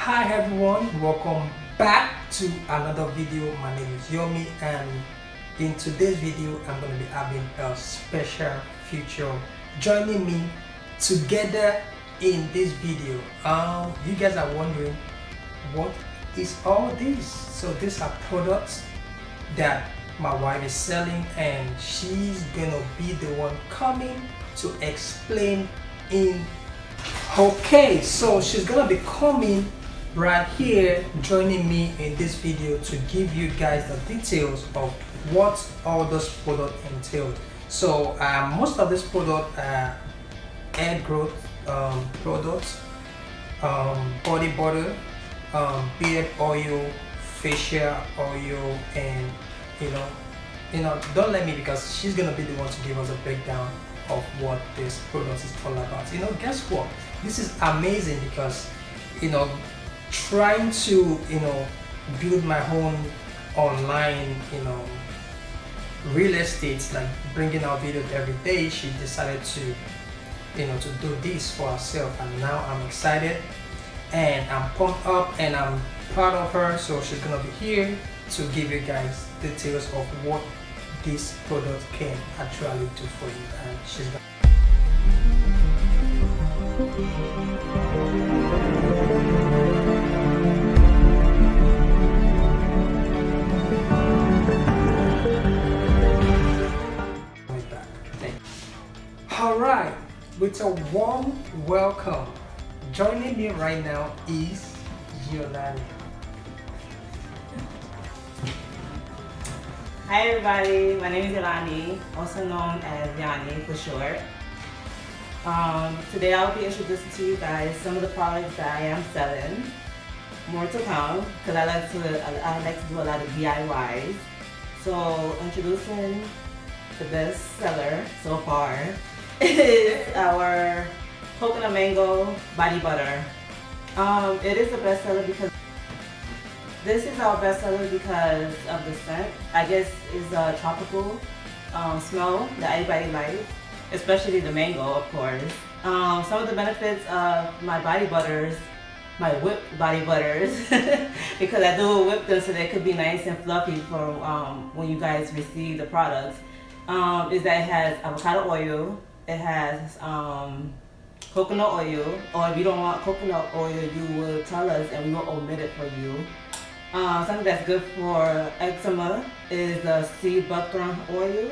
Hi everyone, welcome back to another video. My name is Yomi, and in today's video I'm going to be having a special feature joining me together in this video. You guys are wondering what is all this? So these are products that my wife is selling, and she's gonna be the one coming to explain in. Okay, so she's gonna be coming right here joining me in this video to give you guys the details of what all those products entail. So most of this product are hair growth products, body butter, beard oil, facial oil, and don't let me, because she's gonna be the one to give us a breakdown of what this product is all about. Guess what, this is amazing because trying to build my own online real estate, like bringing out videos every day, she decided to to do this for herself, and now I'm excited and I'm pumped up and I'm proud of her. So she's gonna be here to give you guys details of what this product can actually do for you, and she's gonna Alright, with a warm welcome, joining me right now is Yolani. Hi everybody, my name is Yolani, also known as Yani for short. Today I'll be introducing to you guys some of the products that I am selling. More to come, because I like to do a lot of DIYs. So introducing the best seller so far is our coconut mango body butter. It is the best seller because this is our best seller because of the scent. I guess it's a tropical smell that everybody likes, especially the mango, of course. Some of the benefits of my body butters, my whipped body butters, because I do whip them so they could be nice and fluffy for when you guys receive the products, is that it has avocado oil, it has coconut oil, or if you don't want coconut oil, you will tell us and we will omit it for you. Something that's good for eczema is the sea buckthorn oil.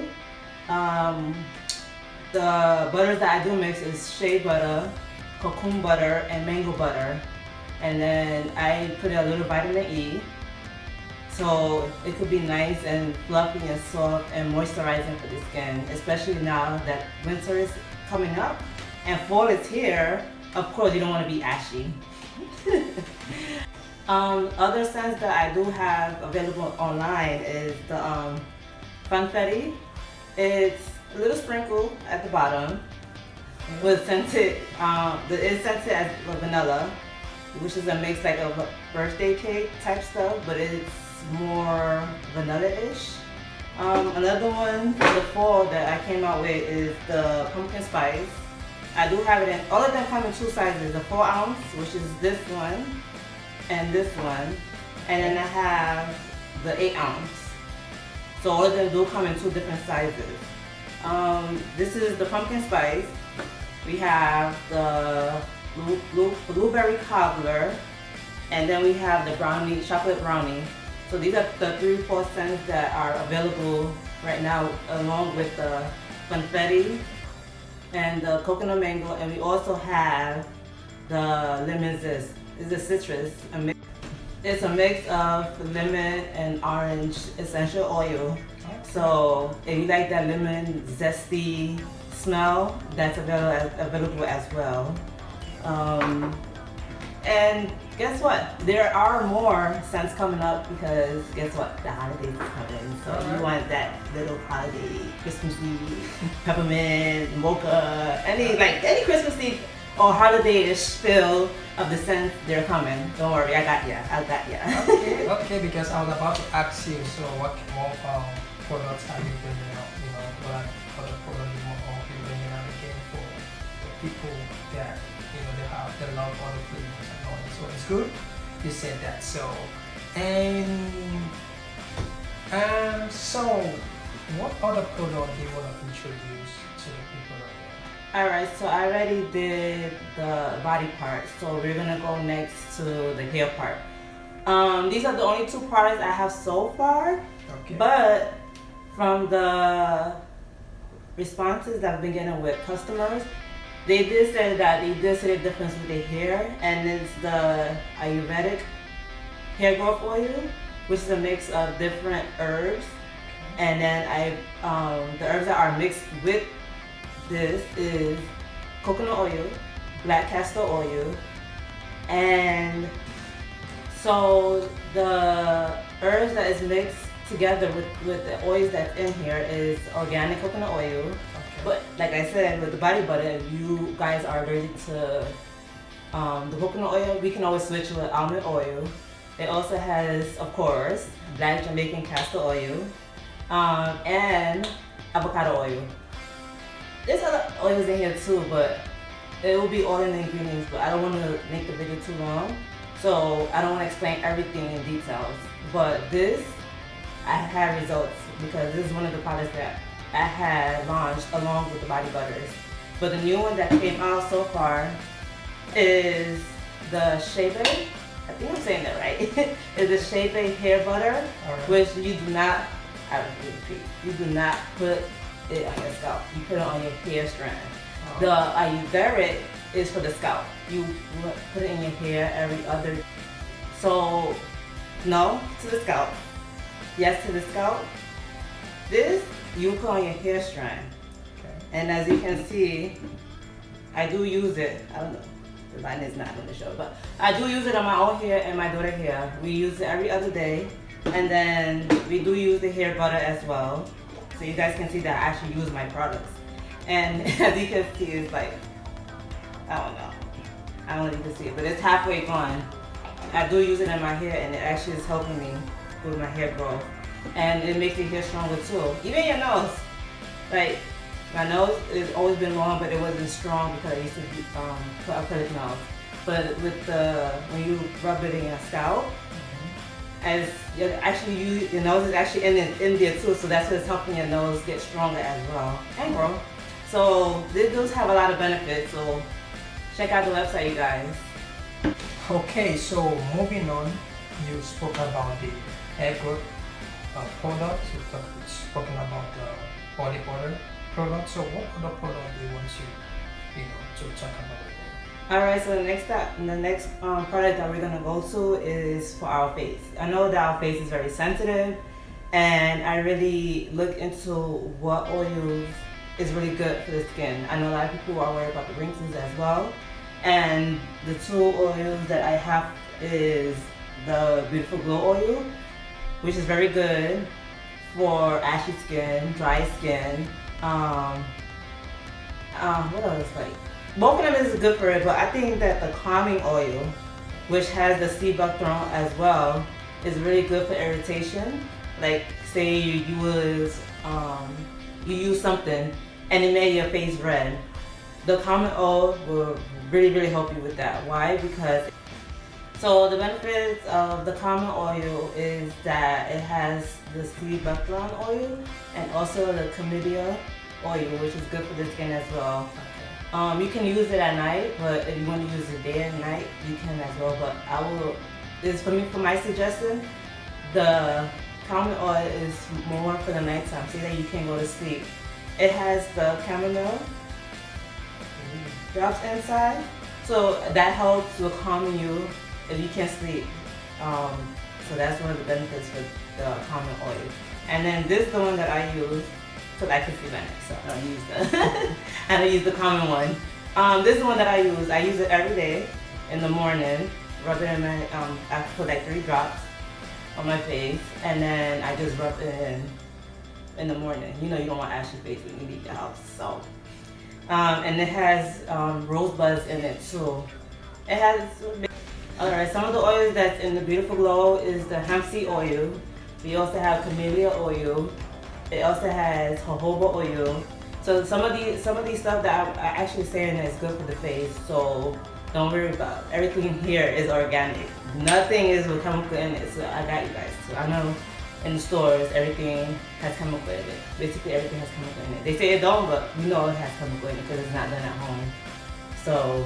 The butters that I do mix is shea butter, cocoon butter, and mango butter. And then I put a little vitamin E, so it could be nice and fluffy and soft and moisturizing for the skin, especially now that winter is coming up and fall is here. Of course, you don't want to be ashy. Other scents that I do have available online is the Funfetti. It's a little sprinkle at the bottom with scented, it's scented as vanilla, which is a mix like a birthday cake type stuff, but it's more vanilla-ish. Another one for the fall that I came out with is the pumpkin spice. I do have it in, all of them come in two sizes, the 4 ounce, which is this one, and this one, and then I have the 8 ounce. So all of them do come in 2 different sizes. This is the pumpkin spice. We have the blueberry cobbler, and then we have the brownie, chocolate brownie. So these are the 3-4 scents that are available right now, along with the Funfetti and the coconut mango, and we also have the lemon zest. It's a citrus. It's a mix of lemon and orange essential oil. So if you like that lemon zesty smell, that's available as well. And guess what? There are more scents coming up because guess what? The holidays is coming. So you want that little holiday, Christmassy, peppermint, mocha, any Christmassy or holiday-ish feel of the scents, they're coming. Don't worry, I got ya. Okay, because I was about to ask you, so what more products are you bringing out? What other products are you bringing out again for the people that they love all the flavors and all that. So it's good. You said that. So, and so what other product do you want to introduce to the people right now? Alright, so I already did the body part, so we're gonna go next to the hair part. These are the only two products I have so far, Okay. but from the responses that I've been getting with customers, they did say that they did see the difference with the hair, and it's the Ayurvedic hair growth oil, which is a mix of different herbs. And then the herbs that are mixed with this is coconut oil, black castor oil, and so the herbs that is mixed together with the oils that's in here is organic coconut oil. But like I said, with the body butter, if you guys are allergic to the coconut oil, we can always switch with almond oil. It also has, of course, black Jamaican castor oil and avocado oil. There's other oils in here too, but it will be all in the ingredients, but I don't want to make the video too long, so I don't want to explain everything in details. But this, I had results because this is one of the products that I had launched along with the body butters. But the new one that came out so far is the shea. I think I'm saying that right. Is the shea hair butter, which you do not, I repeat, you do not put it on your scalp. You put it on your hair strand. The Ayurvedic is for the scalp. You put it in your hair every other. So, no to the scalp. Yes to the scalp. This you put on your hair strand. Okay. And as you can see, I do use it. I don't know. The line is not on the show, but I do use it on my own hair and my daughter's hair. We use it every other day. And then we do use the hair butter as well. So you guys can see that I actually use my products. And as you can see, it's like, I don't know. I don't know if you can see it, but it's halfway gone. I do use it in my hair and it actually is helping me with my hair growth. And it makes your hair stronger too. Even your nose. Like, my nose has always been long, but it wasn't strong because I used to put acrylic nails. But with when you rub it in your scalp, as your nose is actually in there too, so that's what's helping your nose get stronger as well and grow. So this does have a lot of benefits. So check out the website, you guys. Okay, so moving on, you spoke about the hair growth product. You've spoken about the body butter product. So what other product do you want to talk about? Alright, so the next product that we're gonna go to is for our face. I know that our face is very sensitive, and I really look into what oils is really good for the skin. I know a lot of people are worried about the wrinkles as well, and the two oils that I have is the Beautiful Glow oil, which is very good for ashy skin, dry skin. What else? Both of them is good for it, but I think that the calming oil, which has the sea buckthorn as well, is really good for irritation. Like, say you use something and it made your face red. The calming oil will really help you with that. Why? Because so the benefits of the calming oil is that it has the sea buckthorn oil and also the camellia oil, which is good for the skin as well. You can use it at night, but if you want to use it day and night, you can as well. But for my suggestion, the calming oil is more for the nighttime, so that you can go to sleep. It has the chamomile drops inside, so that helps with calming you if you can't sleep. So that's one of the benefits for the calming oil. And then this is the one that I use, because I can see my neck, so I don't use the common one. This is the one that I use. I use it every day in the morning. Rub it in my, I put like 3 drops on my face, and then I just rub it in the morning. You know you don't want ashy face when you leave your house, so. And it has rosebuds in it too. It has, alright, some of the oils that's in the Beautiful Glow is the hemp seed oil. We also have camellia oil. It also has jojoba oil. So some of these stuff that I'm actually saying is good for the face. So don't worry about it. Everything here is organic, Nothing is with chemical in it, so I got you guys. So I know in the stores everything has chemical in it. Basically everything has chemical in it. They say it don't, but we know it has chemical in it because it's not done at home. So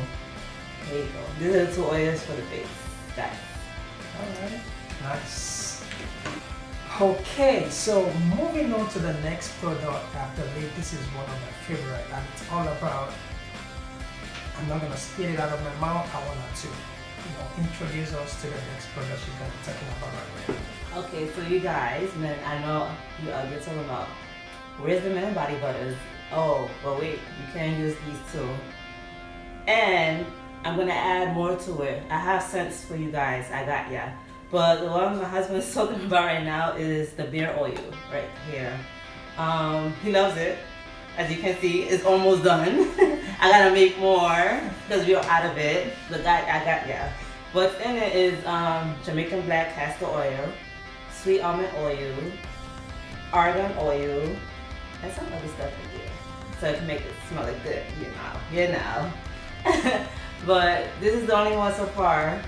there you go. These are the 2 oils for the face, guys. Alright, nice. Okay, so moving on to the next product, I believe this is one of my favorite, and it's all about, I'm not gonna spit it out of my mouth, I want her to, introduce us to the next product she's gonna be talking about right now. Okay, so you guys, man, I know you're talking about where's the men body butters? Oh, but wait, you can use these too. And I'm gonna add more to it. I have scents for you guys, I got ya. But the one my husband is talking about right now is the beard oil right here. He loves it. As you can see, it's almost done. I gotta make more because we're out of it. But I got ya. What's in it is Jamaican black castor oil, sweet almond oil, argan oil, and some other stuff in here. So it can make it smell like good, you know. But this is the only one so far.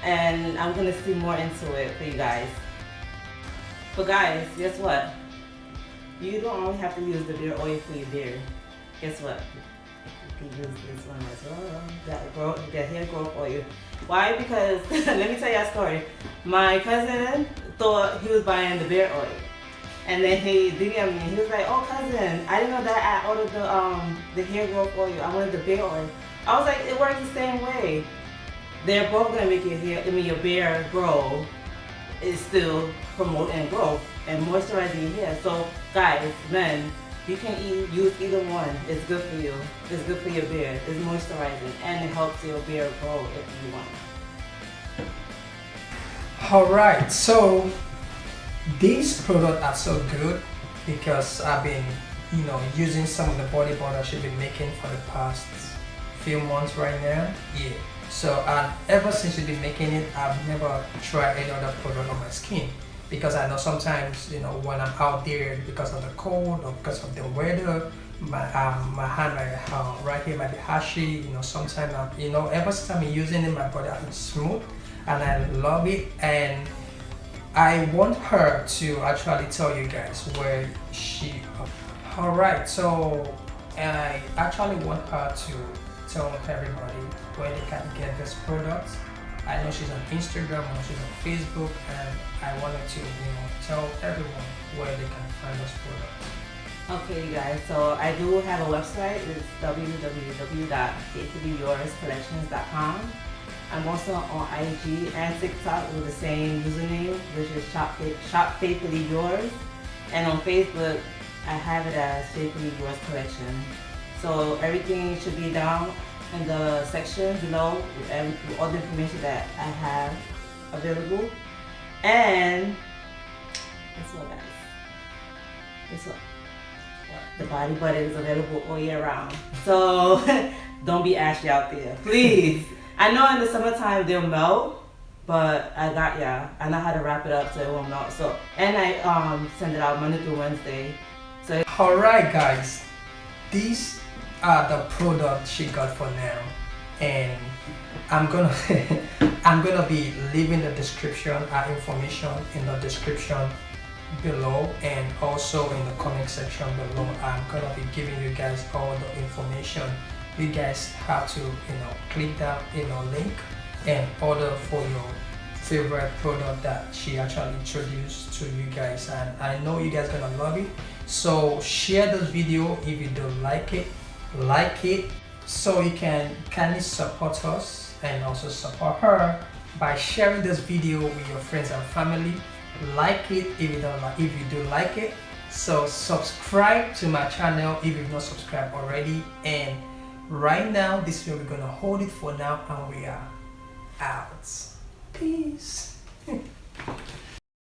And I'm gonna see more into it for you guys. But guys, guess what? You don't only have to use the beard oil for your beard. Guess what? You can use this one as well. That hair growth oil. Why? Because let me tell you a story. My cousin thought he was buying the beard oil, and then he DM'd me. He was like, "Oh, cousin, I didn't know that I ordered the hair growth oil. I wanted the beard oil." I was like, "It works the same way. They're both gonna make your hair, your beard grow. Is still promoting growth and moisturizing your hair." So guys, men, you can use either one. It's good for you. It's good for your beard. It's moisturizing and it helps your beard grow if you want. Alright, so these products are so good because I've been, using some of the body butter she's been making for the past few months right now. Yeah. So ever since she's been making it, I've never tried any other product on my skin because I know sometimes, when I'm out there because of the cold or because of the weather, my hand right here might be hashy. Sometimes ever since I've been using it, my body has been smooth, and I love it. And I want her to actually tell you guys where she. Alright, so I actually want her to tell everybody where they can get this product. I know she's on Instagram, I know she's on Facebook, and I wanted to tell everyone where they can find this product. Okay, you guys, so I do have a website. It's www.faithfullyourscollections.com. I'm also on IG and TikTok with the same username, which is Shop Faithfully Yours. And on Facebook, I have it as Faithfully Yours Collection. So everything should be down in the section below with all the information that I have available. And guess what, guys? Guess what? The body butter is available all year round. So don't be ashy out there, please. I know in the summertime they'll melt, but I got ya. I know how to wrap it up so it won't melt. So, and I send it out Monday through Wednesday. So alright guys, these are the products she got for now, and I'm gonna be leaving the description information in the description below, and also in the comment section below. I'm gonna be giving you guys all the information. You guys have to click that link and order for your favorite product that she actually introduced to you guys, and I know you guys gonna love it. So share this video if you don't like it, so you can kindly support us and also support her by sharing this video with your friends and family. Like it if you do like it. So subscribe to my channel if you've not subscribed already. And right now, this is where we're gonna hold it for now, and we are out. Peace.